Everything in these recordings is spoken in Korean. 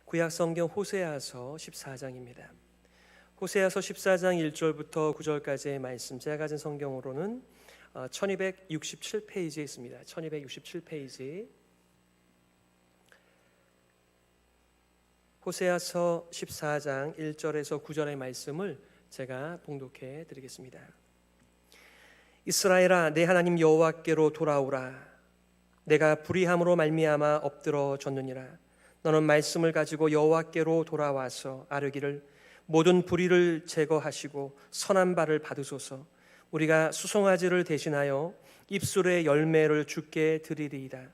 구약 성경 호세아서 14장입니다. 호세아서 14장 1절부터 9절까지의 말씀, 제가 가진 성경으로는 1267페이지에 있습니다. 1267페이지. 호세아서 14장 1절에서 9절의 말씀을 제가 봉독해 드리겠습니다. 이스라엘아, 내 하나님 여호와께로 돌아오라. 내가 불의함으로 말미암아 엎드러졌느니라. 너는 말씀을 가지고 여호와께로 돌아와서 아뢰기를, 모든 불의를 제거하시고 선한 바를 받으소서. 우리가 수송아지를 대신하여 입술의 열매를 주께 드리리이다.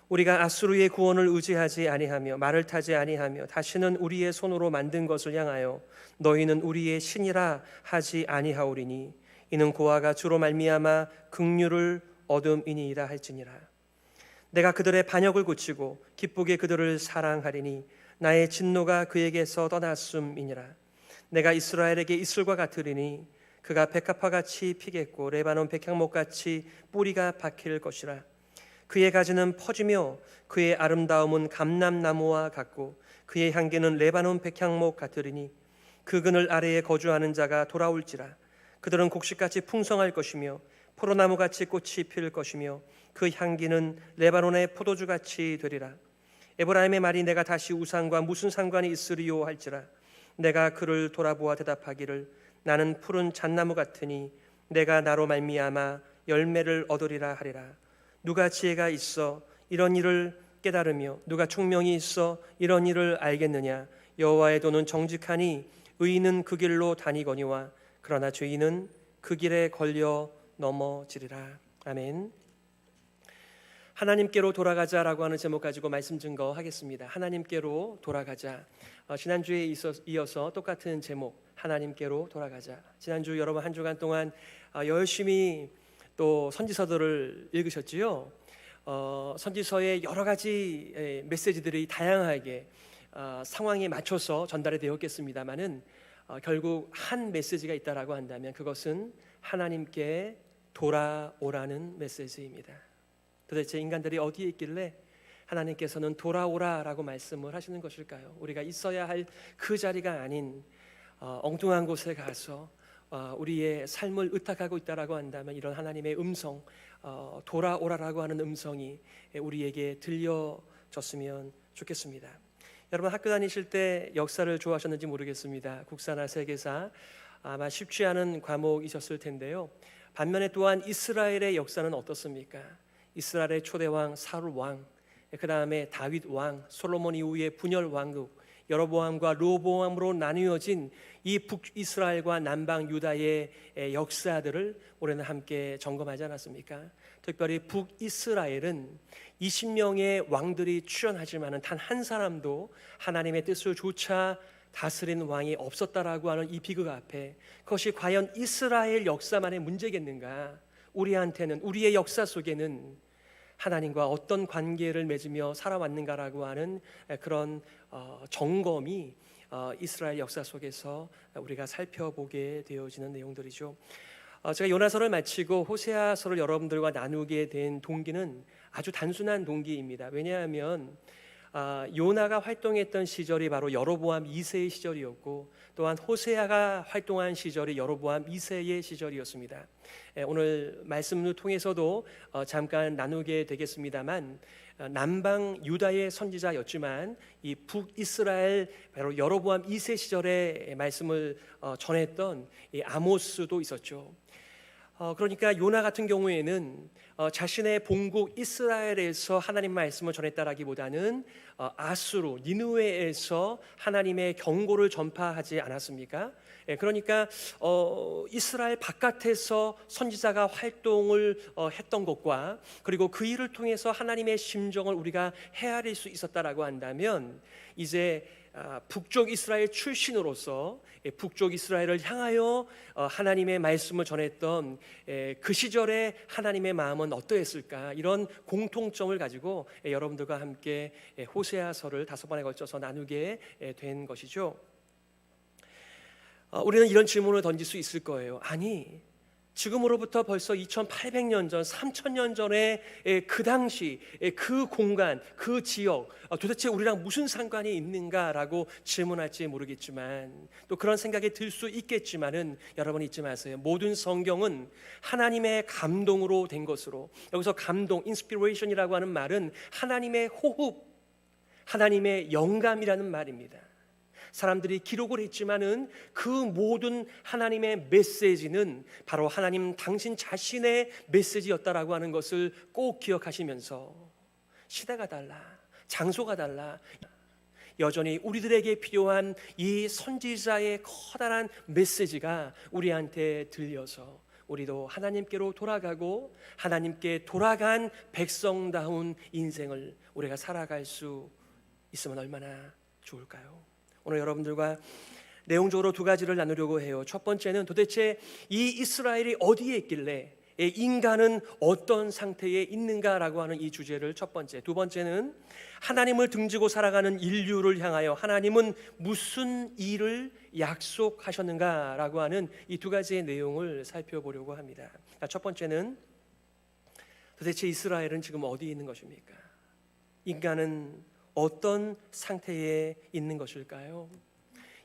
우리가 아수르의 구원을 의지하지 아니하며 말을 타지 아니하며 다시는 우리의 손으로 만든 것을 향하여 너희는 우리의 신이라 하지 아니하오리니 이는 고아가 주로 말미암아 긍휼을 얻음이니이다 할지니라. 내가 그들의 반역을 고치고 기쁘게 그들을 사랑하리니 나의 진노가 그에게서 떠났음이니라. 내가 이스라엘에게 이슬과 같으리니 그가 백합화같이 피겠고 레바논 백향목같이 뿌리가 박힐 것이라. 그의 가지는 퍼지며 그의 아름다움은 감람나무와 같고 그의 향기는 레바논 백향목 같으리니 그 그늘 아래에 거주하는 자가 돌아올지라. 그들은 곡식같이 풍성할 것이며 포도나무같이 꽃이 필 것이며 그 향기는 레바논의 포도주같이 되리라. 에브라임의 말이 내가 다시 우상과 무슨 상관이 있으리요 할지라. 내가 그를 돌아보아 대답하기를, 나는 푸른 잣나무 같으니 내가 나로 말미암아 열매를 얻으리라 하리라. 누가 지혜가 있어 이런 일을 깨달으며 누가 총명이 있어 이런 일을 알겠느냐. 여호와의 도는 정직하니 의인은 그 길로 다니거니와 그러나 죄인은 그 길에 걸려 넘어지리라. 아멘. 하나님께로 돌아가자라고 하는 제목 가지고 말씀 증거하겠습니다. 하나님께로 돌아가자. 지난주에 이어서 똑같은 제목, 하나님께로 돌아가자. 지난주 여러분 한 주간 동안 열심히 또 선지서들을 읽으셨지요. 선지서의 여러 가지 메시지들이 다양하게 상황에 맞춰서 전달이 되었겠습니다마는 결국 한 메시지가 있다라고 한다면 그것은 하나님께 돌아오라는 메시지입니다. 도대체 인간들이 어디에 있길래 하나님께서는 돌아오라라고 말씀을 하시는 것일까요? 우리가 있어야 할 그 자리가 아닌 엉뚱한 곳에 가서 우리의 삶을 의탁하고 있다라고 한다면 이런 하나님의 음성, 돌아오라라고 하는 음성이 우리에게 들려졌으면 좋겠습니다. 여러분 학교 다니실 때 역사를 좋아하셨는지 모르겠습니다. 국사나 세계사 아마 쉽지 않은 과목이셨을 텐데요. 반면에 또한 이스라엘의 역사는 어떻습니까? 이스라엘의 초대왕 사울 왕, 그 다음에 다윗 왕, 솔로몬 이후의 분열 왕국, 여로보암과 르호보암으로 나뉘어진 이 북이스라엘과 남방 유다의 역사들을 올해는 함께 점검하지 않았습니까? 특별히 북이스라엘은 20명의 왕들이 출현하지만 단 한 사람도 하나님의 뜻을 조차 다스린 왕이 없었다라고 하는 이 비극 앞에 그것이 과연 이스라엘 역사만의 문제겠는가? 우리한테는, 우리의 역사 속에는 하나님과 어떤 관계를 맺으며 살아왔는가라고 하는 그런 점검이 이스라엘 역사 속에서 우리가 살펴보게 되어지는 내용들이죠. 제가 요나서를 마치고 호세아서를 여러분들과 나누게 된 동기는 아주 단순한 동기입니다. 왜냐하면 요나가 활동했던 시절이 바로 여로보암 2세의 시절이었고 또한 호세아가 활동한 시절이 여로보암 2세의 시절이었습니다. 오늘 말씀을 통해서도 잠깐 나누게 되겠습니다만 남방 유다의 선지자였지만 이 북이스라엘 바로 여로보암 2세 시절의 말씀을 전했던 이 아모스도 있었죠. 그러니까 요나 같은 경우에는 자신의 본국 이스라엘에서 하나님 말씀을 전했다라기보다는 아수르, 니느웨에서 하나님의 경고를 전파하지 않았습니까? 그러니까 이스라엘 바깥에서 선지자가 활동을 했던 것과 그리고 그 일을 통해서 하나님의 심정을 우리가 헤아릴 수 있었다라고 한다면 이제 북쪽 이스라엘 출신으로서 북쪽 이스라엘을 향하여 하나님의 말씀을 전했던 그 시절의 하나님의 마음은 어떠했을까? 이런 공통점을 가지고 여러분들과 함께 호세아서를 5번에 걸쳐서 나누게 된 것이죠. 우리는 이런 질문을 던질 수 있을 거예요. 아니, 지금으로부터 벌써 2800년 전, 3000년 전에 그 당시 그 공간, 그 지역, 도대체 우리랑 무슨 상관이 있는가라고 질문할지 모르겠지만, 또 그런 생각이 들 수 있겠지만은 여러분 잊지 마세요. 모든 성경은 하나님의 감동으로 된 것으로, 여기서 감동, 인스피레이션이라고 하는 말은 하나님의 호흡, 하나님의 영감이라는 말입니다. 사람들이 기록을 했지만은 그 모든 하나님의 메시지는 바로 하나님 당신 자신의 메시지였다라고 하는 것을 꼭 기억하시면서, 시대가 달라, 장소가 달라, 여전히 우리들에게 필요한 이 선지자의 커다란 메시지가 우리한테 들려서 우리도 하나님께로 돌아가고 하나님께 돌아간 백성다운 인생을 우리가 살아갈 수 있으면 얼마나 좋을까요? 오늘 여러분들과 내용적으로 두 가지를 나누려고 해요. 첫 번째는 도대체 이 이스라엘이 어디에 있길래, 인간은 어떤 상태에 있는가라고 하는 이 주제를 첫 번째. 두 번째는 하나님을 등지고 살아가는 인류를 향하여 하나님은 무슨 일을 약속하셨는가라고 하는 이 두 가지의 내용을 살펴보려고 합니다. 첫 번째는 도대체 이스라엘은 지금 어디에 있는 것입니까? 인간은 어떤 상태에 있는 것일까요?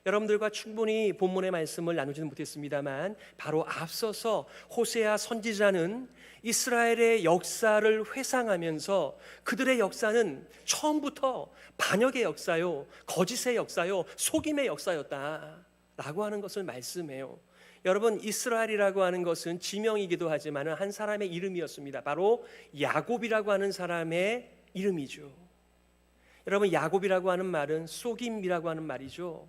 여러분들과 충분히 본문의 말씀을 나누지는 못했습니다만 바로 앞서서 호세아 선지자는 이스라엘의 역사를 회상하면서 그들의 역사는 처음부터 반역의 역사요, 거짓의 역사요, 속임의 역사였다라고 하는 것을 말씀해요. 여러분, 이스라엘이라고 하는 것은 지명이기도 하지만 한 사람의 이름이었습니다. 바로 야곱이라고 하는 사람의 이름이죠. 여러분, 야곱이라고 하는 말은 속임이라고 하는 말이죠.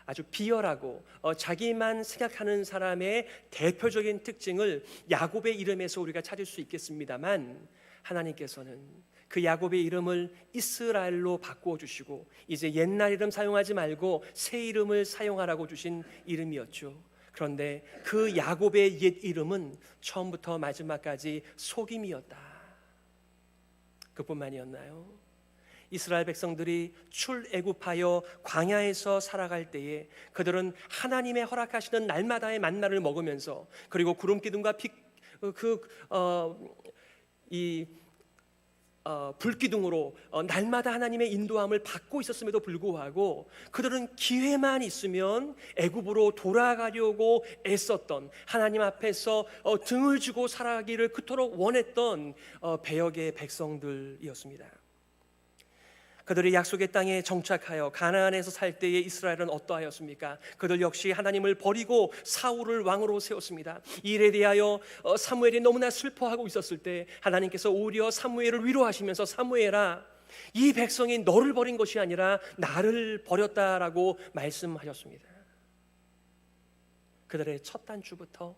아주 비열하고 자기만 생각하는 사람의 대표적인 특징을 야곱의 이름에서 우리가 찾을 수 있겠습니다만, 하나님께서는 그 야곱의 이름을 이스라엘로 바꾸어 주시고 이제 옛날 이름 사용하지 말고 새 이름을 사용하라고 주신 이름이었죠. 그런데 그 야곱의 옛 이름은 처음부터 마지막까지 속임이었다. 그뿐만이었나요? 이스라엘 백성들이 출애굽하여 광야에서 살아갈 때에 그들은 하나님의 허락하시는 날마다의 만나를 먹으면서, 그리고 구름 기둥과 불기둥으로 날마다 하나님의 인도함을 받고 있었음에도 불구하고 그들은 기회만 있으면 애굽으로 돌아가려고 애썼던, 하나님 앞에서 등을 주고 살아가기를 그토록 원했던 배역의 백성들이었습니다. 그들이 약속의 땅에 정착하여 가나안에서 살 때에 이스라엘은 어떠하였습니까? 그들 역시 하나님을 버리고 사울을 왕으로 세웠습니다. 이 일에 대하여 사무엘이 너무나 슬퍼하고 있었을 때 하나님께서 오히려 사무엘을 위로하시면서, 사무엘아, 이 백성이 너를 버린 것이 아니라 나를 버렸다라고 말씀하셨습니다. 그들의 첫 단추부터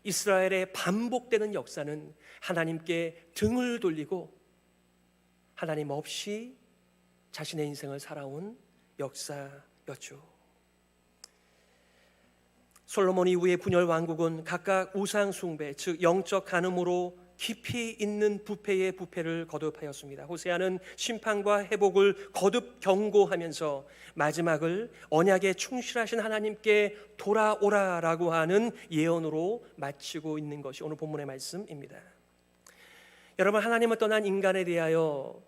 이스라엘의 반복되는 역사는 하나님께 등을 돌리고 하나님 없이 자신의 인생을 살아온 역사였죠. 솔로몬 이후의 분열 왕국은 각각 우상 숭배, 즉 영적 간음으로 깊이 있는 부패의 부패를 거듭하였습니다. 호세아는 심판과 회복을 거듭 경고하면서 마지막을 언약에 충실하신 하나님께 돌아오라라고 하는 예언으로 마치고 있는 것이 오늘 본문의 말씀입니다. 여러분, 하나님을 떠난 인간에 대하여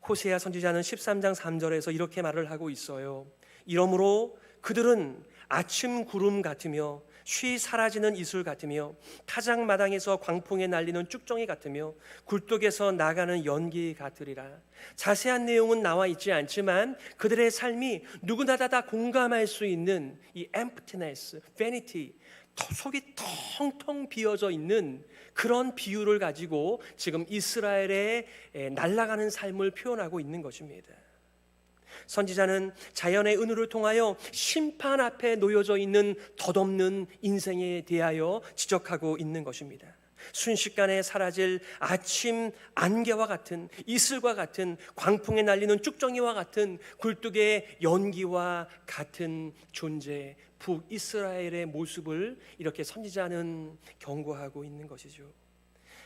호세아 선지자는 13장 3절에서 이렇게 말을 하고 있어요. 이러므로 그들은 아침 구름 같으며 쉬 사라지는 이슬 같으며 타작마당에서 광풍에 날리는 쭉정이 같으며 굴뚝에서 나가는 연기 같으리라. 자세한 내용은 나와 있지 않지만 그들의 삶이 누구나 다 공감할 수 있는 이 emptiness, vanity, 속이 텅텅 비어져 있는 그런 비유를 가지고 지금 이스라엘의 날아가는 삶을 표현하고 있는 것입니다. 선지자는 자연의 은혜를 통하여 심판 앞에 놓여져 있는 덧없는 인생에 대하여 지적하고 있는 것입니다. 순식간에 사라질 아침 안개와 같은, 이슬과 같은, 광풍에 날리는 쭉정이와 같은, 굴뚝의 연기와 같은 존재, 북이스라엘의 모습을 이렇게 선지자는 경고하고 있는 것이죠.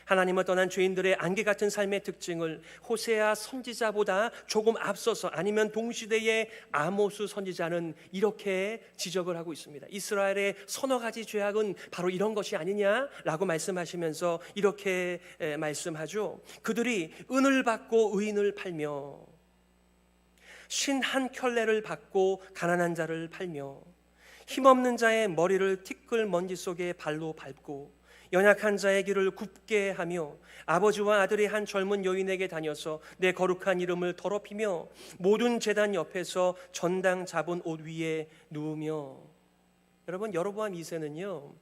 하나님을 떠난 죄인들의 안개 같은 삶의 특징을 호세아 선지자보다 조금 앞서서 아니면 동시대의 아모스 선지자는 이렇게 지적을 하고 있습니다. 이스라엘의 서너 가지 죄악은 바로 이런 것이 아니냐라고 말씀하시면서 이렇게 말씀하죠. 그들이 은을 받고 의인을 팔며 신 한 켤레를 받고 가난한 자를 팔며 힘없는 자의 머리를 티끌 먼지 속에 발로 밟고 연약한 자의 길을 굽게 하며 아버지와 아들이 한 젊은 여인에게 다녀서 내 거룩한 이름을 더럽히며 모든 제단 옆에서 전당 잡은 옷 위에 누우며. 여러분, 여로보암 2세는요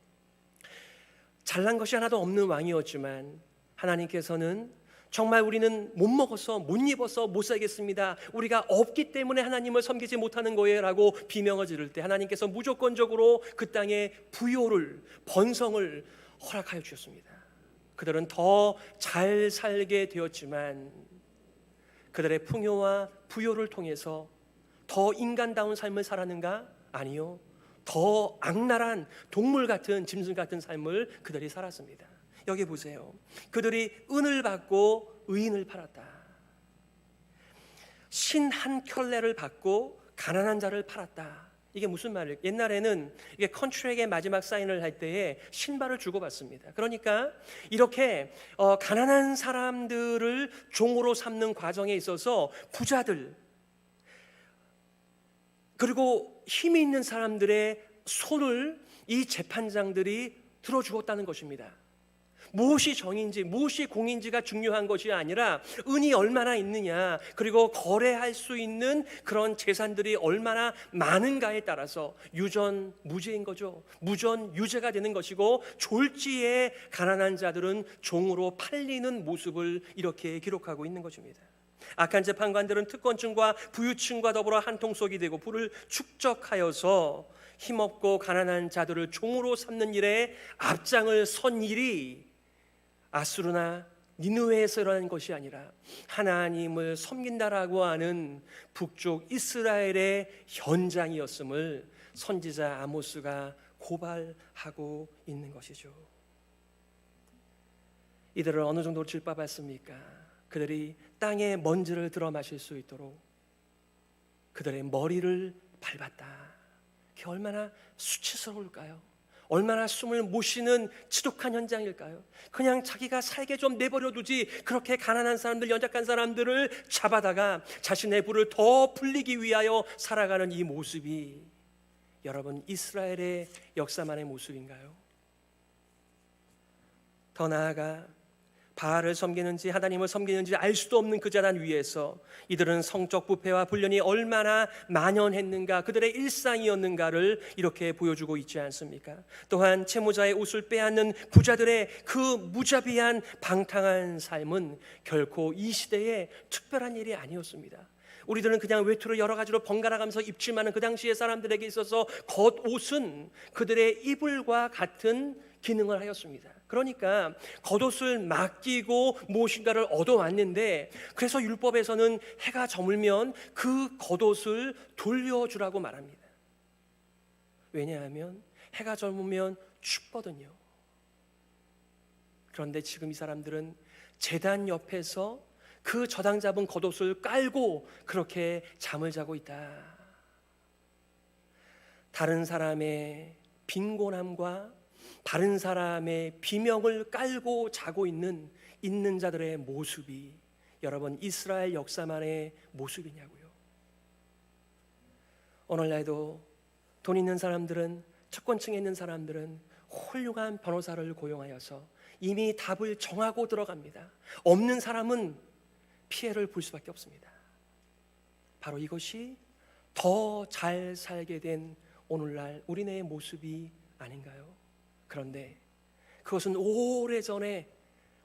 잘난 것이 하나도 없는 왕이었지만 하나님께서는 정말 우리는 못 먹어서 못 입어서 못 살겠습니다, 우리가 없기 때문에 하나님을 섬기지 못하는 거예요 라고 비명을 지를 때 하나님께서 무조건적으로 그 땅에 부요를, 번성을 허락하여 주셨습니다. 그들은 더 잘 살게 되었지만 그들의 풍요와 부요를 통해서 더 인간다운 삶을 살았는가? 아니요, 더 악랄한 동물 같은, 짐승 같은 삶을 그들이 살았습니다. 여기 보세요. 그들이 은을 받고 의인을 팔았다. 신 한 켤레를 받고 가난한 자를 팔았다. 이게 무슨 말이에요? 옛날에는 이게 컨트랙의 마지막 사인을 할 때에 신발을 주고받습니다. 그러니까 이렇게 가난한 사람들을 종으로 삼는 과정에 있어서 부자들 그리고 힘이 있는 사람들의 손을 이 재판장들이 들어주었다는 것입니다. 무엇이 정인지 무엇이 공인지가 중요한 것이 아니라 은이 얼마나 있느냐, 그리고 거래할 수 있는 그런 재산들이 얼마나 많은가에 따라서 유전무죄인 거죠. 무전유죄가 되는 것이고 졸지에 가난한 자들은 종으로 팔리는 모습을 이렇게 기록하고 있는 것입니다. 악한 재판관들은 특권층과 부유층과 더불어 한통속이 되고 부를 축적하여서 힘없고 가난한 자들을 종으로 삼는 일에 앞장을 선 일이 아수르나 니느웨에서 일어난 것이 아니라 하나님을 섬긴다라고 하는 북쪽 이스라엘의 현장이었음을 선지자 아모스가 고발하고 있는 것이죠. 이들을 어느 정도로 질밥했습니까? 그들이 땅의 먼지를 들어 마실 수 있도록 그들의 머리를 밟았다. 그게 얼마나 수치스러울까요? 얼마나 숨을 못 쉬는 지독한 현장일까요? 그냥 자기가 살게 좀 내버려 두지, 그렇게 가난한 사람들, 연약한 사람들을 잡아다가 자신의 부를 더 불리기 위하여 살아가는 이 모습이 여러분 이스라엘의 역사만의 모습인가요? 더 나아가 바알을 섬기는지 하나님을 섬기는지 알 수도 없는 그 제단 위에서 이들은 성적 부패와 불륜이 얼마나 만연했는가, 그들의 일상이었는가를 이렇게 보여주고 있지 않습니까? 또한 채무자의 옷을 빼앗는 부자들의 그 무자비한 방탕한 삶은 결코 이 시대에 특별한 일이 아니었습니다. 우리들은 그냥 외투를 여러 가지로 번갈아 가면서 입지만은 그 당시의 사람들에게 있어서 겉옷은 그들의 이불과 같은 기능을 하였습니다. 그러니까 겉옷을 맡기고 무엇인가를 얻어왔는데, 그래서 율법에서는 해가 저물면 그 겉옷을 돌려주라고 말합니다. 왜냐하면 해가 저물면 춥거든요. 그런데 지금 이 사람들은 제단 옆에서 그 저당 잡은 겉옷을 깔고 그렇게 잠을 자고 있다. 다른 사람의 빈곤함과 다른 사람의 비명을 깔고 자고 있는 자들의 모습이 여러분 이스라엘 역사만의 모습이냐고요. 오늘날도 돈 있는 사람들은, 특권층에 있는 사람들은 훌륭한 변호사를 고용하여서 이미 답을 정하고 들어갑니다. 없는 사람은 피해를 볼 수밖에 없습니다. 바로 이것이 더 잘 살게 된 오늘날 우리네의 모습이 아닌가요? 그런데 그것은 오래전에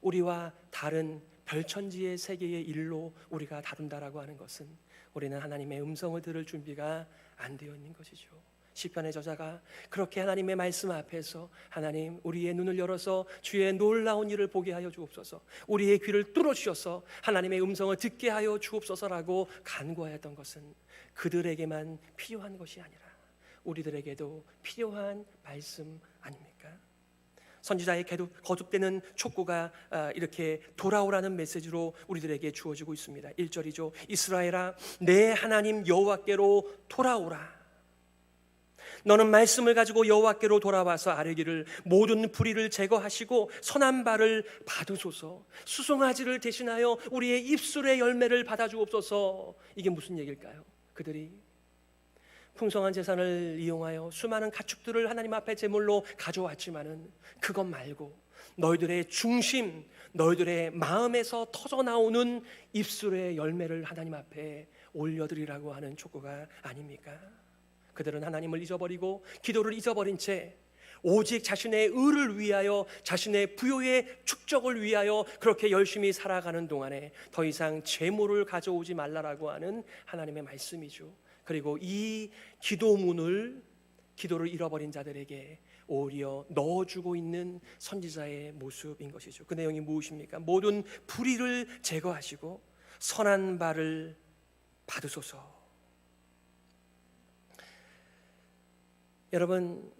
우리와 다른 별천지의 세계의 일로 우리가 다룬다라고 하는 것은 우리는 하나님의 음성을 들을 준비가 안 되어 있는 것이죠. 시편의 저자가 그렇게 하나님의 말씀 앞에서 하나님 우리의 눈을 열어서 주의 놀라운 일을 보게 하여 주옵소서, 우리의 귀를 뚫어주셔서 하나님의 음성을 듣게 하여 주옵소서라고 간구하였던 것은 그들에게만 필요한 것이 아니라 우리들에게도 필요한 말씀 아닙니까? 선지자의 거듭되는 촉구가 이렇게 돌아오라는 메시지로 우리들에게 주어지고 있습니다. 1절이죠. 이스라엘아, 내 하나님 여호와께로 돌아오라. 너는 말씀을 가지고 여호와께로 돌아와서 아뢰기를 모든 불의를 제거하시고 선한 바를 받으소서. 수송아지를 대신하여 우리의 입술의 열매를 받아주옵소서. 이게 무슨 얘기일까요? 그들이 풍성한 재산을 이용하여 수많은 가축들을 하나님 앞에 제물로 가져왔지만은 그것 말고 너희들의 중심, 너희들의 마음에서 터져나오는 입술의 열매를 하나님 앞에 올려드리라고 하는 촉구가 아닙니까? 그들은 하나님을 잊어버리고 기도를 잊어버린 채 오직 자신의 의를 위하여, 자신의 부요의 축적을 위하여 그렇게 열심히 살아가는 동안에 더 이상 재물을 가져오지 말라라고 하는 하나님의 말씀이죠. 그리고 이 기도를 잃어버린 자들에게 오히려 넣어주고 있는 선지자의 모습인 것이죠. 그 내용이 무엇입니까? 모든 불의를 제거하시고 선한 바를 받으소서. 여러분,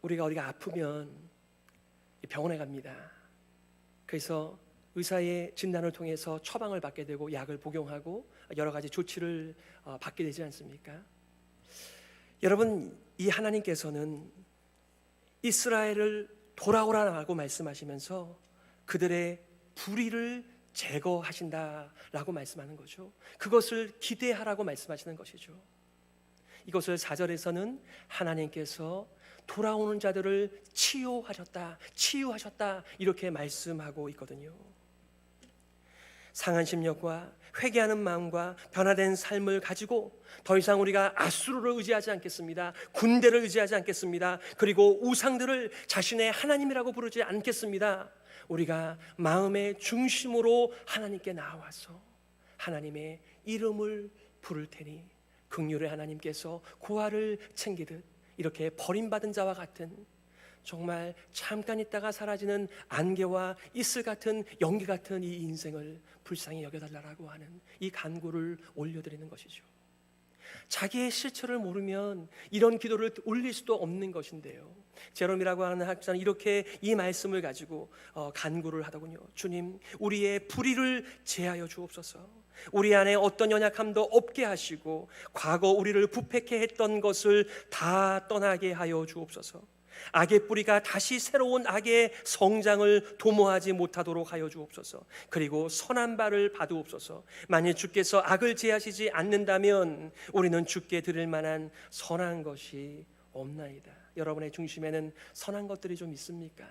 우리가 어디가 아프면 병원에 갑니다. 그래서 의사의 진단을 통해서 처방을 받게 되고 약을 복용하고 여러 가지 조치를 받게 되지 않습니까? 여러분, 이 하나님께서는 이스라엘을 돌아오라고 말씀하시면서 그들의 불의를 제거하신다라고 말씀하는 거죠. 그것을 기대하라고 말씀하시는 것이죠. 이것을 4절에서는 하나님께서 돌아오는 자들을 치유하셨다 이렇게 말씀하고 있거든요. 상한 심령과 회개하는 마음과 변화된 삶을 가지고 더 이상 우리가 아수르를 의지하지 않겠습니다. 군대를 의지하지 않겠습니다. 그리고 우상들을 자신의 하나님이라고 부르지 않겠습니다. 우리가 마음의 중심으로 하나님께 나와서 하나님의 이름을 부를 테니 긍휼의 하나님께서 고아를 챙기듯 이렇게 버림받은 자와 같은 정말 잠깐 있다가 사라지는 안개와 이슬 같은 연기 같은 이 인생을 불쌍히 여겨달라고 하는 이 간구를 올려드리는 것이죠. 자기의 실체를 모르면 이런 기도를 올릴 수도 없는 것인데요. 제롬이라고 하는 학자는 이렇게 이 말씀을 가지고 간구를 하더군요. 주님, 우리의 불의를 제하여 주옵소서. 우리 안에 어떤 연약함도 없게 하시고 과거 우리를 부패케 했던 것을 다 떠나게 하여 주옵소서. 악의 뿌리가 다시 새로운 악의 성장을 도모하지 못하도록 하여 주옵소서. 그리고 선한 바를 받으옵소서. 만일 주께서 악을 제하시지 않는다면 우리는 주께 드릴 만한 선한 것이 없나이다. 여러분의 중심에는 선한 것들이 좀 있습니까?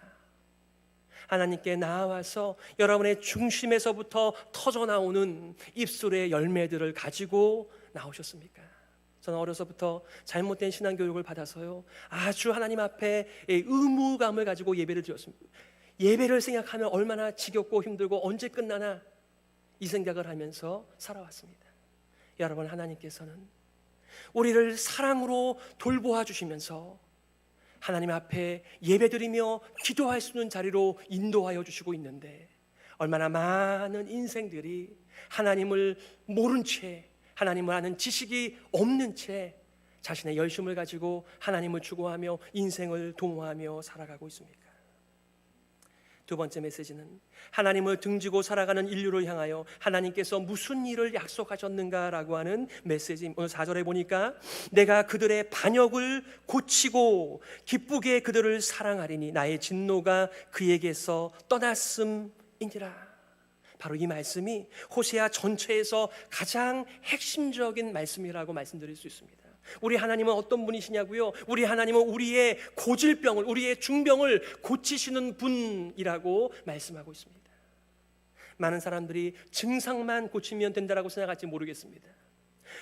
하나님께 나와서 여러분의 중심에서부터 터져나오는 입술의 열매들을 가지고 나오셨습니까? 저는 어려서부터 잘못된 신앙교육을 받아서요, 아주 하나님 앞에 의무감을 가지고 예배를 드렸습니다. 예배를 생각하면 얼마나 지겹고 힘들고 언제 끝나나 이 생각을 하면서 살아왔습니다. 여러분, 하나님께서는 우리를 사랑으로 돌보아 주시면서 하나님 앞에 예배드리며 기도할 수 있는 자리로 인도하여 주시고 있는데, 얼마나 많은 인생들이 하나님을 모른 채, 하나님을 아는 지식이 없는 채 자신의 열심을 가지고 하나님을 추구하며 인생을 도모하며 살아가고 있습니까? 두 번째 메시지는 하나님을 등지고 살아가는 인류를 향하여 하나님께서 무슨 일을 약속하셨는가라고 하는 메시지. 오늘 4절에 보니까 내가 그들의 반역을 고치고 기쁘게 그들을 사랑하리니 나의 진노가 그에게서 떠났음이니라. 바로 이 말씀이 호세아 전체에서 가장 핵심적인 말씀이라고 말씀드릴 수 있습니다. 우리 하나님은 어떤 분이시냐고요? 우리 하나님은 우리의 고질병을, 우리의 중병을 고치시는 분이라고 말씀하고 있습니다. 많은 사람들이 증상만 고치면 된다라고 생각할지 모르겠습니다.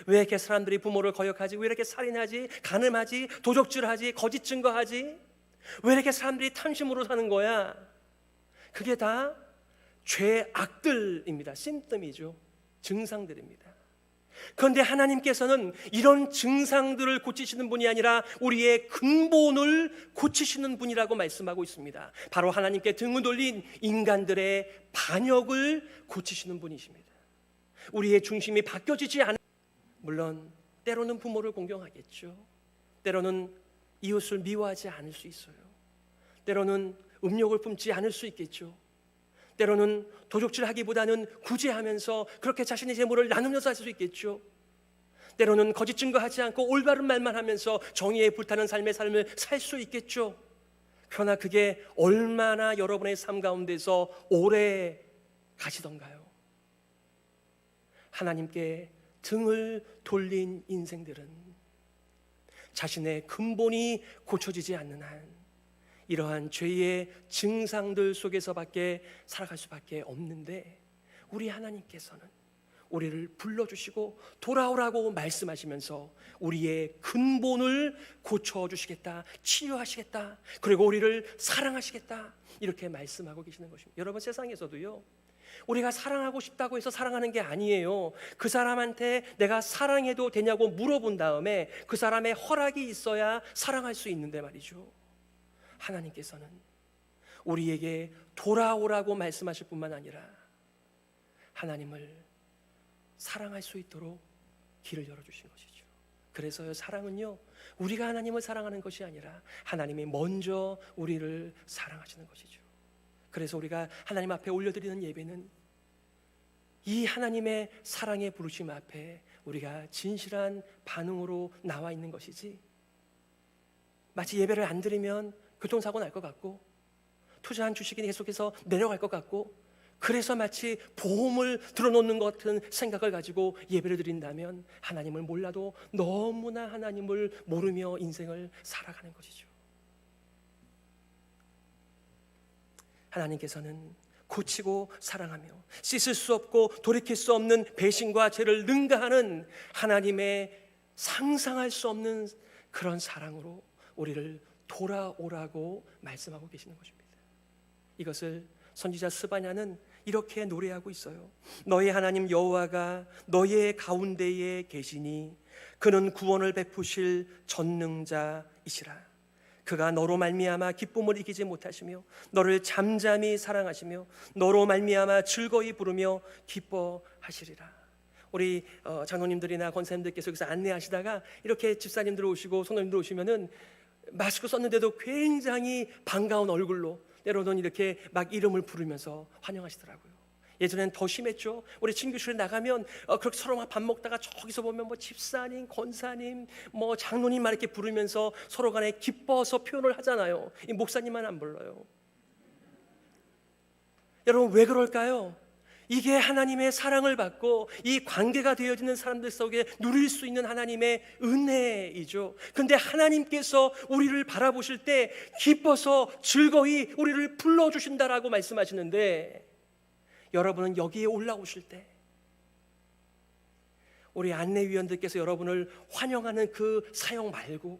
왜 이렇게 사람들이 부모를 거역하지? 왜 이렇게 살인하지? 간음하지? 도적질하지? 거짓 증거하지? 왜 이렇게 사람들이 탐심으로 사는 거야? 그게 다 죄악들입니다. 심뜸이죠. 증상들입니다. 그런데 하나님께서는 이런 증상들을 고치시는 분이 아니라 우리의 근본을 고치시는 분이라고 말씀하고 있습니다. 바로 하나님께 등을 돌린 인간들의 반역을 고치시는 분이십니다. 우리의 중심이 바뀌어지지 않은, 물론 때로는 부모를 공경하겠죠. 때로는 이웃을 미워하지 않을 수 있어요. 때로는 음욕을 품지 않을 수 있겠죠. 때로는 도적질하기보다는 구제하면서 그렇게 자신의 재물을 나누며 살 수 있겠죠. 때로는 거짓 증거하지 않고 올바른 말만 하면서 정의에 불타는 삶을 살 수 있겠죠. 그러나 그게 얼마나 여러분의 삶 가운데서 오래 가시던가요? 하나님께 등을 돌린 인생들은 자신의 근본이 고쳐지지 않는 한 이러한 죄의 증상들 속에서밖에 살아갈 수밖에 없는데, 우리 하나님께서는 우리를 불러주시고 돌아오라고 말씀하시면서 우리의 근본을 고쳐주시겠다, 치유하시겠다, 그리고 우리를 사랑하시겠다, 이렇게 말씀하고 계시는 것입니다. 여러분, 세상에서도요, 우리가 사랑하고 싶다고 해서 사랑하는 게 아니에요. 그 사람한테 내가 사랑해도 되냐고 물어본 다음에 그 사람의 허락이 있어야 사랑할 수 있는데 말이죠. 하나님께서는 우리에게 돌아오라고 말씀하실 뿐만 아니라 하나님을 사랑할 수 있도록 길을 열어주신 것이죠. 그래서요, 사랑은요, 우리가 하나님을 사랑하는 것이 아니라 하나님이 먼저 우리를 사랑하시는 것이죠. 그래서 우리가 하나님 앞에 올려드리는 예배는 이 하나님의 사랑의 부르심 앞에 우리가 진실한 반응으로 나와 있는 것이지, 마치 예배를 안 드리면 교통사고 날 것 같고 투자한 주식이 계속해서 내려갈 것 같고 그래서 마치 보험을 들어놓는 것 같은 생각을 가지고 예배를 드린다면 하나님을 몰라도 너무나 하나님을 모르며 인생을 살아가는 것이죠. 하나님께서는 고치고 사랑하며 씻을 수 없고 돌이킬 수 없는 배신과 죄를 능가하는 하나님의 상상할 수 없는 그런 사랑으로 우리를 돌아오라고 말씀하고 계시는 것입니다. 이것을 선지자 스바냐는 이렇게 노래하고 있어요. 너희 하나님 여호와가 너희의 가운데에 계시니 그는 구원을 베푸실 전능자이시라. 그가 너로 말미암아 기쁨을 이기지 못하시며 너를 잠잠히 사랑하시며 너로 말미암아 즐거이 부르며 기뻐하시리라. 우리 장로님들이나 권사님들께서 여기서 안내하시다가 이렇게 집사님들 오시고 성도님들 오시면은 마스크 썼는데도 굉장히 반가운 얼굴로 때로는 이렇게 막 이름을 부르면서 환영하시더라고요. 예전엔 더 심했죠. 우리 친교실에 나가면 그렇게 서로 막 밥 먹다가 저기서 보면 뭐 집사님, 권사님, 뭐 장로님 막 이렇게 부르면서 서로 간에 기뻐서 표현을 하잖아요. 이 목사님만 안 불러요. 여러분, 왜 그럴까요? 이게 하나님의 사랑을 받고 이 관계가 되어지는 사람들 속에 누릴 수 있는 하나님의 은혜이죠. 그런데 하나님께서 우리를 바라보실 때 기뻐서 즐거이 우리를 불러주신다라고 말씀하시는데, 여러분은 여기에 올라오실 때 우리 안내위원들께서 여러분을 환영하는 그 사역 말고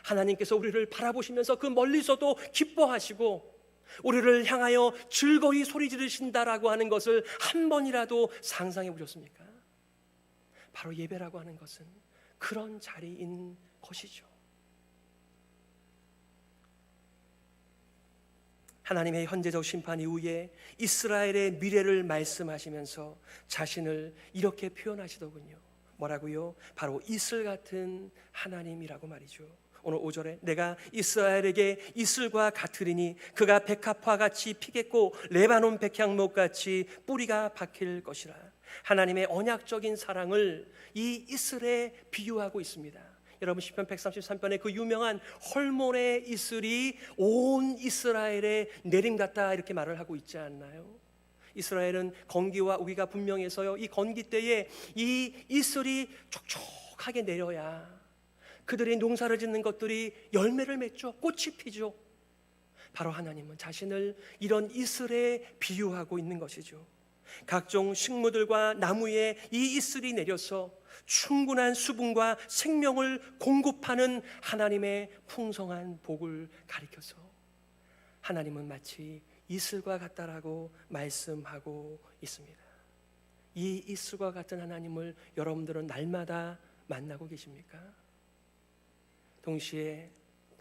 하나님께서 우리를 바라보시면서 그 멀리서도 기뻐하시고 우리를 향하여 즐거이 소리 지르신다라고 하는 것을 한 번이라도 상상해 보셨습니까? 바로 예배라고 하는 것은 그런 자리인 것이죠. 하나님의 현재적 심판 이후에 이스라엘의 미래를 말씀하시면서 자신을 이렇게 표현하시더군요. 뭐라고요? 바로 이슬 같은 하나님이라고 말이죠. 오늘 5절에 내가 이스라엘에게 이슬과 같으리니 그가 백합화 같이 피겠고 레바논 백향목 같이 뿌리가 박힐 것이라. 하나님의 언약적인 사랑을 이 이슬에 비유하고 있습니다. 여러분, 시편 133편의 그 유명한 헐몬의 이슬이 온 이스라엘에 내림갔다 이렇게 말을 하고 있지 않나요? 이스라엘은 건기와 우기가 분명해서요, 이 건기 때에 이 이슬이 촉촉하게 내려야 그들이 농사를 짓는 것들이 열매를 맺죠. 꽃이 피죠. 바로 하나님은 자신을 이런 이슬에 비유하고 있는 것이죠. 각종 식물들과 나무에 이 이슬이 내려서 충분한 수분과 생명을 공급하는 하나님의 풍성한 복을 가리켜서 하나님은 마치 이슬과 같다라고 말씀하고 있습니다. 이 이슬과 같은 하나님을 여러분들은 날마다 만나고 계십니까? 동시에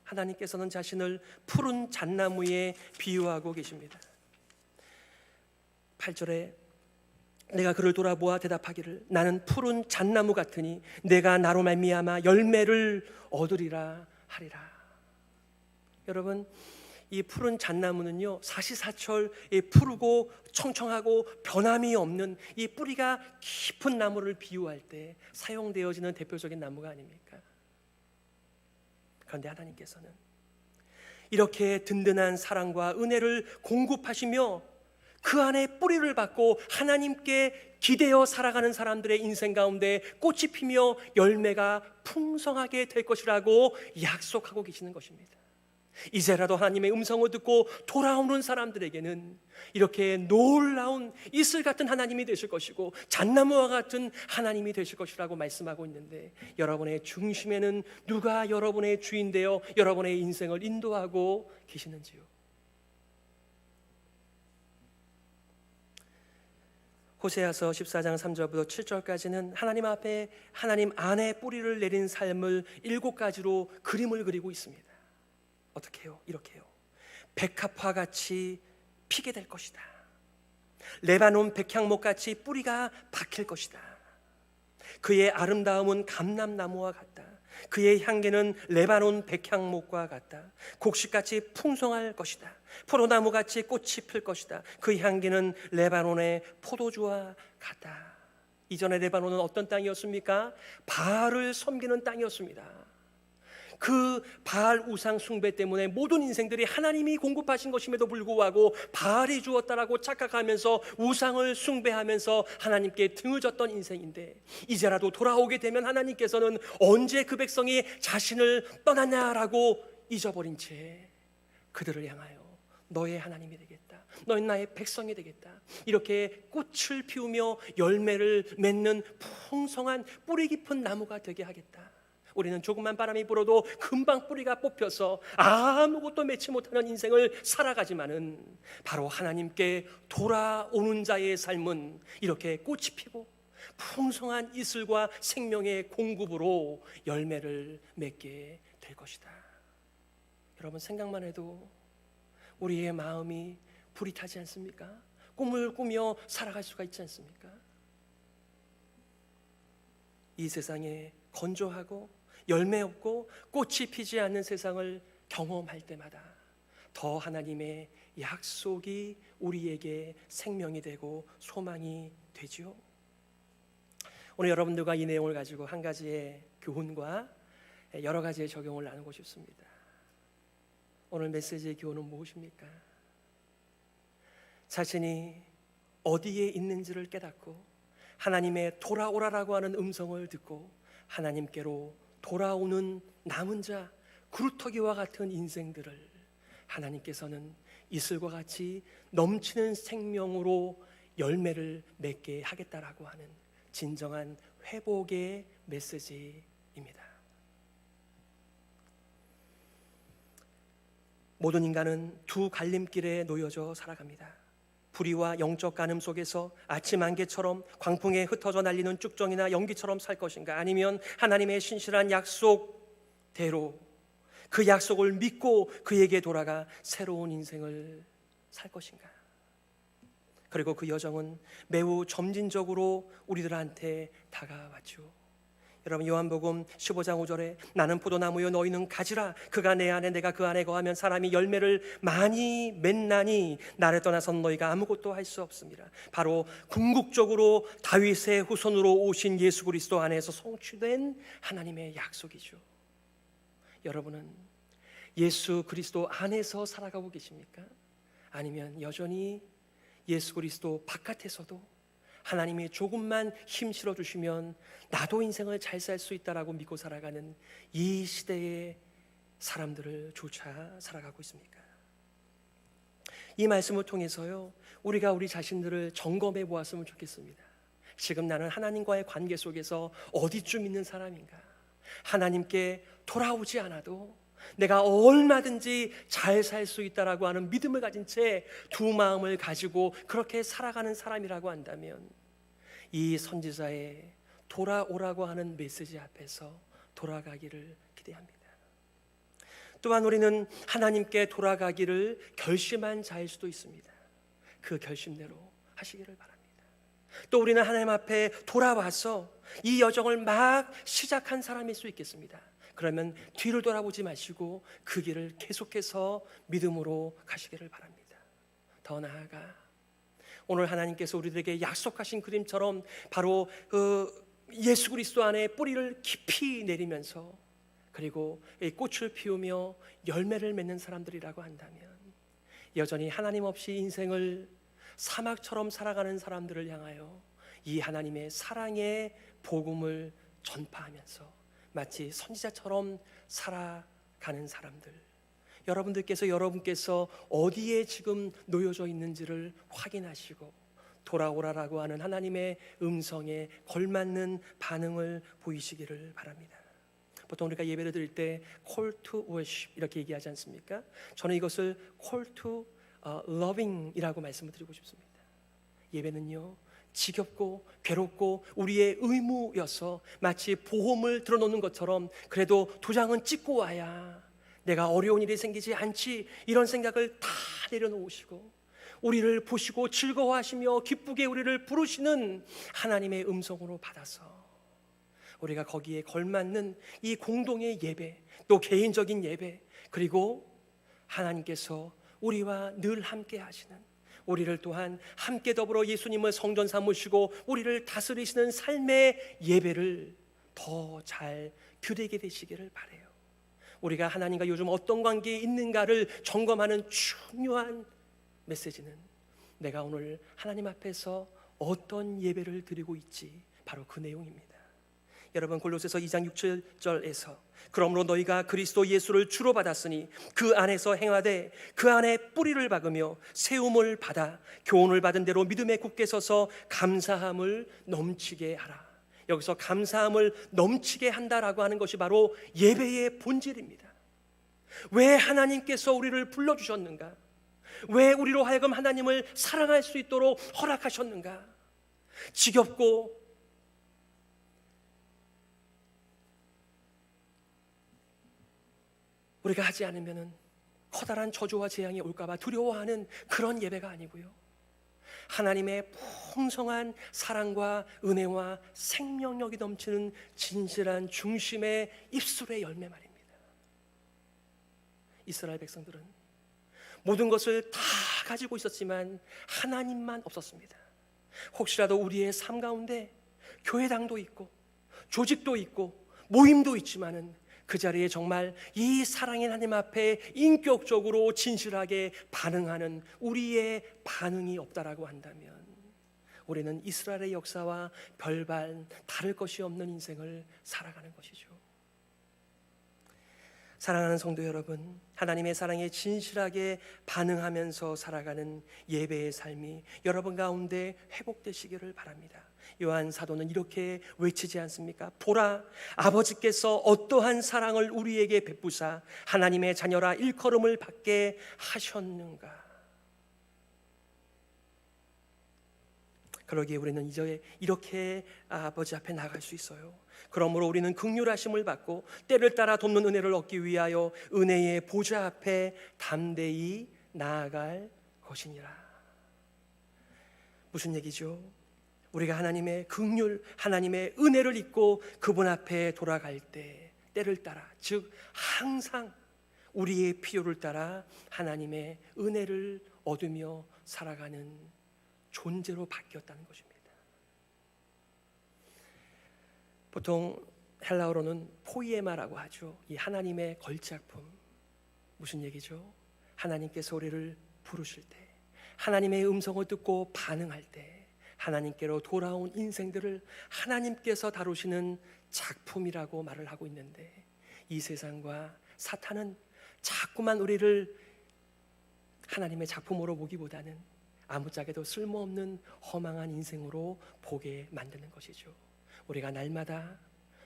하나님께서는 자신을 푸른 잣나무에 비유하고 계십니다. 8절에 내가 그를 돌아보아 대답하기를 나는 푸른 잣나무 같으니 내가 나로 말미암아 열매를 얻으리라 하리라. 여러분, 이 푸른 잣나무는요, 사시사철 푸르고 청청하고 변함이 없는 이 뿌리가 깊은 나무를 비유할 때 사용되어지는 대표적인 나무가 아닙니까? 그런데 하나님께서는 이렇게 든든한 사랑과 은혜를 공급하시며 그 안에 뿌리를 받고 하나님께 기대어 살아가는 사람들의 인생 가운데 꽃이 피며 열매가 풍성하게 될 것이라고 약속하고 계시는 것입니다. 이제라도 하나님의 음성을 듣고 돌아오는 사람들에게는 이렇게 놀라운 이슬 같은 하나님이 되실 것이고 잣나무와 같은 하나님이 되실 것이라고 말씀하고 있는데, 여러분의 중심에는 누가 여러분의 주인 되어 여러분의 인생을 인도하고 계시는지요? 호세아서 14장 3절부터 7절까지는 하나님 앞에 하나님 안에 뿌리를 내린 삶을 7가지로 그림을 그리고 있습니다. 어떻게 해요? 이렇게 해요. 백합화 같이 피게 될 것이다. 레바논 백향목 같이 뿌리가 박힐 것이다. 그의 아름다움은 감람나무와 같다. 그의 향기는 레바논 백향목과 같다. 곡식같이 풍성할 것이다. 포도나무같이 꽃이 필 것이다. 그 향기는 레바논의 포도주와 같다. 이전에 레바논은 어떤 땅이었습니까? 바알을 섬기는 땅이었습니다. 그 바알 우상 숭배 때문에 모든 인생들이 하나님이 공급하신 것임에도 불구하고 바알이 주었다라고 착각하면서 우상을 숭배하면서 하나님께 등을 졌던 인생인데, 이제라도 돌아오게 되면 하나님께서는 언제 그 백성이 자신을 떠났냐라고 잊어버린 채 그들을 향하여 너의 하나님이 되겠다, 너는 나의 백성이 되겠다, 이렇게 꽃을 피우며 열매를 맺는 풍성한 뿌리 깊은 나무가 되게 하겠다. 우리는 조금만 바람이 불어도 금방 뿌리가 뽑혀서 아무것도 맺지 못하는 인생을 살아가지만은 바로 하나님께 돌아오는 자의 삶은 이렇게 꽃이 피고 풍성한 이슬과 생명의 공급으로 열매를 맺게 될 것이다. 여러분, 생각만 해도 우리의 마음이 불이 타지 않습니까? 꿈을 꾸며 살아갈 수가 있지 않습니까? 이 세상에 건조하고 열매 없고 꽃이 피지 않는 세상을 경험할 때마다 더 하나님의 약속이 우리에게 생명이 되고 소망이 되죠. 오늘 여러분들과 이 내용을 가지고 한 가지의 교훈과 여러 가지의 적용을 나누고 싶습니다. 오늘 메시지의 교훈은 무엇입니까? 자신이 어디에 있는지를 깨닫고 하나님의 돌아오라라고 하는 음성을 듣고 하나님께로 돌아오는 남은 자, 구루터기와 같은 인생들을 하나님께서는 이슬과 같이 넘치는 생명으로 열매를 맺게 하겠다라고 하는 진정한 회복의 메시지입니다. 모든 인간은 두 갈림길에 놓여져 살아갑니다. 불의와 영적 간음 속에서 아침 안개처럼 광풍에 흩어져 날리는 쭉정이나 연기처럼 살 것인가, 아니면 하나님의 신실한 약속대로 그 약속을 믿고 그에게 돌아가 새로운 인생을 살 것인가. 그리고 그 여정은 매우 점진적으로 우리들한테 다가왔죠. 여러분, 요한복음 15장 5절에 나는 포도나무요 너희는 가지라, 그가 내 안에 내가 그 안에 거하면 사람이 열매를 많이 맺나니 나를 떠나선 너희가 아무것도 할 수 없습니다. 바로 궁극적으로 다윗의 후손으로 오신 예수 그리스도 안에서 성취된 하나님의 약속이죠. 여러분은 예수 그리스도 안에서 살아가고 계십니까? 아니면 여전히 예수 그리스도 바깥에서도 하나님이 조금만 힘 실어주시면 나도 인생을 잘 살 수 있다라고 믿고 살아가는 이 시대의 사람들을 조차 살아가고 있습니까? 이 말씀을 통해서요, 우리가 우리 자신들을 점검해 보았으면 좋겠습니다. 지금 나는 하나님과의 관계 속에서 어디쯤 있는 사람인가? 하나님께 돌아오지 않아도 내가 얼마든지 잘 살 수 있다라고 하는 믿음을 가진 채 두 마음을 가지고 그렇게 살아가는 사람이라고 한다면 이 선지자의 돌아오라고 하는 메시지 앞에서 돌아가기를 기대합니다. 또한 우리는 하나님께 돌아가기를 결심한 자일 수도 있습니다. 그 결심대로 하시기를 바랍니다. 또 우리는 하나님 앞에 돌아와서 이 여정을 막 시작한 사람일 수 있겠습니다. 그러면 뒤를 돌아보지 마시고 그 길을 계속해서 믿음으로 가시기를 바랍니다. 더 나아가 오늘 하나님께서 우리들에게 약속하신 그림처럼 바로 예수 그리스도 안에 뿌리를 깊이 내리면서 그리고 이 꽃을 피우며 열매를 맺는 사람들이라고 한다면 여전히 하나님 없이 인생을 사막처럼 살아가는 사람들을 향하여 이 하나님의 사랑의 복음을 전파하면서 마치 선지자처럼 살아가는 사람들, 여러분께서 어디에 지금 놓여져 있는지를 확인하시고 돌아오라라고 하는 하나님의 음성에 걸맞는 반응을 보이시기를 바랍니다. 보통 우리가 예배를 드릴 때 call to worship 이렇게 얘기하지 않습니까? 저는 이것을 call to loving이라고 말씀을 드리고 싶습니다. 예배는요, 지겹고 괴롭고 우리의 의무여서 마치 보험을 들어놓는 것처럼 그래도 도장은 찍고 와야 내가 어려운 일이 생기지 않지, 이런 생각을 다 내려놓으시고 우리를 보시고 즐거워하시며 기쁘게 우리를 부르시는 하나님의 음성으로 받아서 우리가 거기에 걸맞는 이 공동의 예배, 또 개인적인 예배, 그리고 하나님께서 우리와 늘 함께 하시는, 우리를 또한 함께 더불어 예수님을 성전 삼으시고 우리를 다스리시는 삶의 예배를 더 잘 드리게 되시기를 바라요. 우리가 하나님과 요즘 어떤 관계에 있는가를 점검하는 중요한 메시지는 내가 오늘 하나님 앞에서 어떤 예배를 드리고 있지, 바로 그 내용입니다. 여러분, 골로새서 2장 6절에서 그러므로 너희가 그리스도 예수를 주로 받았으니 그 안에서 행하되 그 안에 뿌리를 박으며 세움을 받아 교훈을 받은 대로 믿음에 굳게 서서 감사함을 넘치게 하라. 여기서 감사함을 넘치게 한다라고 하는 것이 바로 예배의 본질입니다. 왜 하나님께서 우리를 불러주셨는가? 왜 우리로 하여금 하나님을 사랑할 수 있도록 허락하셨는가? 지겹고 우리가 하지 않으면 커다란 저주와 재앙이 올까봐 두려워하는 그런 예배가 아니고요, 하나님의 풍성한 사랑과 은혜와 생명력이 넘치는 진실한 중심의 입술의 열매 말입니다. 이스라엘 백성들은 모든 것을 다 가지고 있었지만 하나님만 없었습니다. 혹시라도 우리의 삶 가운데 교회당도 있고 조직도 있고 모임도 있지만은 그 자리에 정말 이 사랑의 하나님 앞에 인격적으로 진실하게 반응하는 우리의 반응이 없다라고 한다면 우리는 이스라엘의 역사와 별반 다를 것이 없는 인생을 살아가는 것이죠. 사랑하는 성도 여러분, 하나님의 사랑에 진실하게 반응하면서 살아가는 예배의 삶이 여러분 가운데 회복되시기를 바랍니다. 요한 사도는 이렇게 외치지 않습니까? 보라, 아버지께서 어떠한 사랑을 우리에게 베푸사 하나님의 자녀라 일컬음을 받게 하셨는가. 그러기에 우리는 이제 이렇게 아버지 앞에 나갈 수 있어요. 그러므로 우리는 긍휼하심을 받고 때를 따라 돕는 은혜를 얻기 위하여 은혜의 보좌 앞에 담대히 나아갈 것이니라. 무슨 얘기죠? 우리가 하나님의 긍휼, 하나님의 은혜를 잊고 그분 앞에 돌아갈 때 때를 따라, 즉 항상 우리의 필요를 따라 하나님의 은혜를 얻으며 살아가는 존재로 바뀌었다는 것입니다. 보통 헬라어로는 포이에마라고 하죠. 이 하나님의 걸작품. 무슨 얘기죠? 하나님께서 우리를 부르실 때, 하나님의 음성을 듣고 반응할 때 하나님께로 돌아온 인생들을 하나님께서 다루시는 작품이라고 말을 하고 있는데, 이 세상과 사탄은 자꾸만 우리를 하나님의 작품으로 보기보다는 아무짝에도 쓸모없는 허망한 인생으로 보게 만드는 것이죠. 우리가 날마다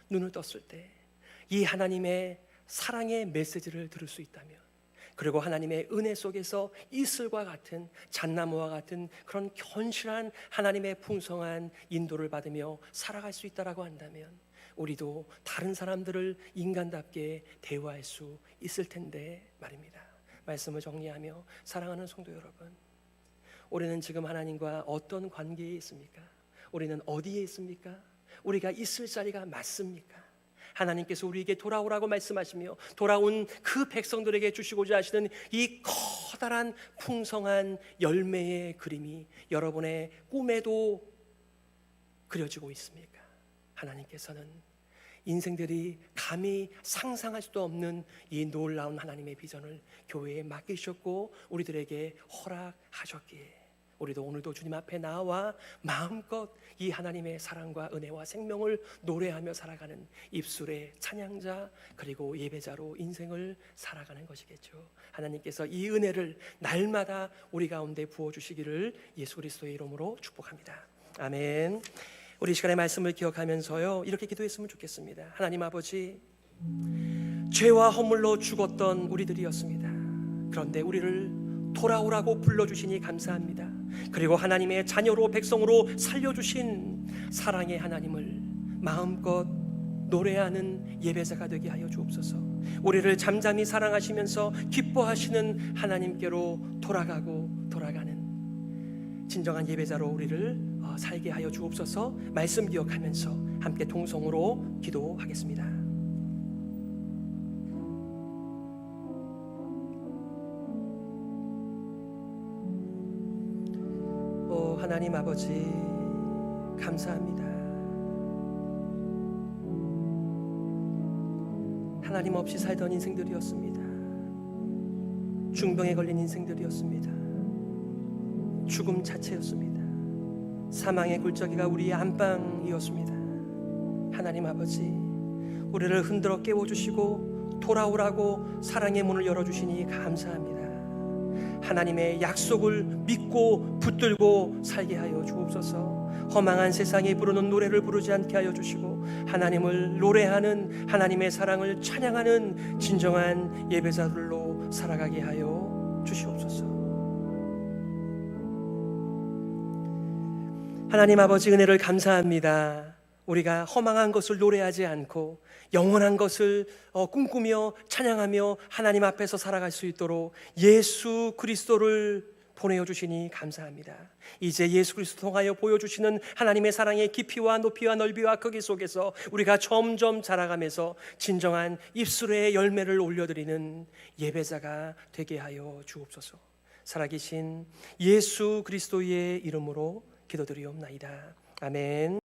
눈을 떴을 때 이 하나님의 사랑의 메시지를 들을 수 있다면, 그리고 하나님의 은혜 속에서 이슬과 같은 잣나무와 같은 그런 견실한 하나님의 풍성한 인도를 받으며 살아갈 수 있다라고 한다면 우리도 다른 사람들을 인간답게 대화할 수 있을 텐데 말입니다. 말씀을 정리하며 사랑하는 성도 여러분, 우리는 지금 하나님과 어떤 관계에 있습니까? 우리는 어디에 있습니까? 우리가 있을 자리가 맞습니까? 하나님께서 우리에게 돌아오라고 말씀하시며 돌아온 그 백성들에게 주시고자 하시는 이 커다란 풍성한 열매의 그림이 여러분의 꿈에도 그려지고 있습니까? 하나님께서는 인생들이 감히 상상할 수도 없는 이 놀라운 하나님의 비전을 교회에 맡기셨고 우리들에게 허락하셨기에 우리도 오늘도 주님 앞에 나와 마음껏 이 하나님의 사랑과 은혜와 생명을 노래하며 살아가는 입술의 찬양자 그리고 예배자로 인생을 살아가는 것이겠죠. 하나님께서 이 은혜를 날마다 우리 가운데 부어주시기를 예수 그리스도의 이름으로 축복합니다. 아멘. 우리 시간의 말씀을 기억하면서요 이렇게 기도했으면 좋겠습니다. 하나님 아버지, 죄와 허물로 죽었던 우리들이었습니다. 그런데 우리를 돌아오라고 불러주시니 감사합니다. 그리고 하나님의 자녀로 백성으로 살려주신 사랑의 하나님을 마음껏 노래하는 예배자가 되게 하여 주옵소서. 우리를 잠잠히 사랑하시면서 기뻐하시는 하나님께로 돌아가는 진정한 예배자로 우리를 살게 하여 주옵소서. 말씀 기억하면서 함께 통성으로 기도하겠습니다. 하나님 아버지 감사합니다. 하나님 없이 살던 인생들이었습니다. 중병에 걸린 인생들이었습니다. 죽음 자체였습니다. 사망의 굴절기가 우리의 안방이었습니다. 하나님 아버지, 우리를 흔들어 깨워주시고 돌아오라고 사랑의 문을 열어주시니 감사합니다. 하나님의 약속을 믿고 붙들고 살게 하여 주옵소서. 허망한 세상에 부르는 노래를 부르지 않게 하여 주시고 하나님을 노래하는 하나님의 사랑을 찬양하는 진정한 예배자들로 살아가게 하여 주시옵소서. 하나님 아버지, 은혜를 감사합니다. 우리가 허망한 것을 노래하지 않고 영원한 것을 꿈꾸며 찬양하며 하나님 앞에서 살아갈 수 있도록 예수 그리스도를 보내어 주시니 감사합니다. 이제 예수 그리스도 통하여 보여주시는 하나님의 사랑의 깊이와 높이와 넓이와 크기 속에서 우리가 점점 자라가면서 진정한 입술의 열매를 올려드리는 예배자가 되게 하여 주옵소서. 살아계신 예수 그리스도의 이름으로 기도드리옵나이다. 아멘.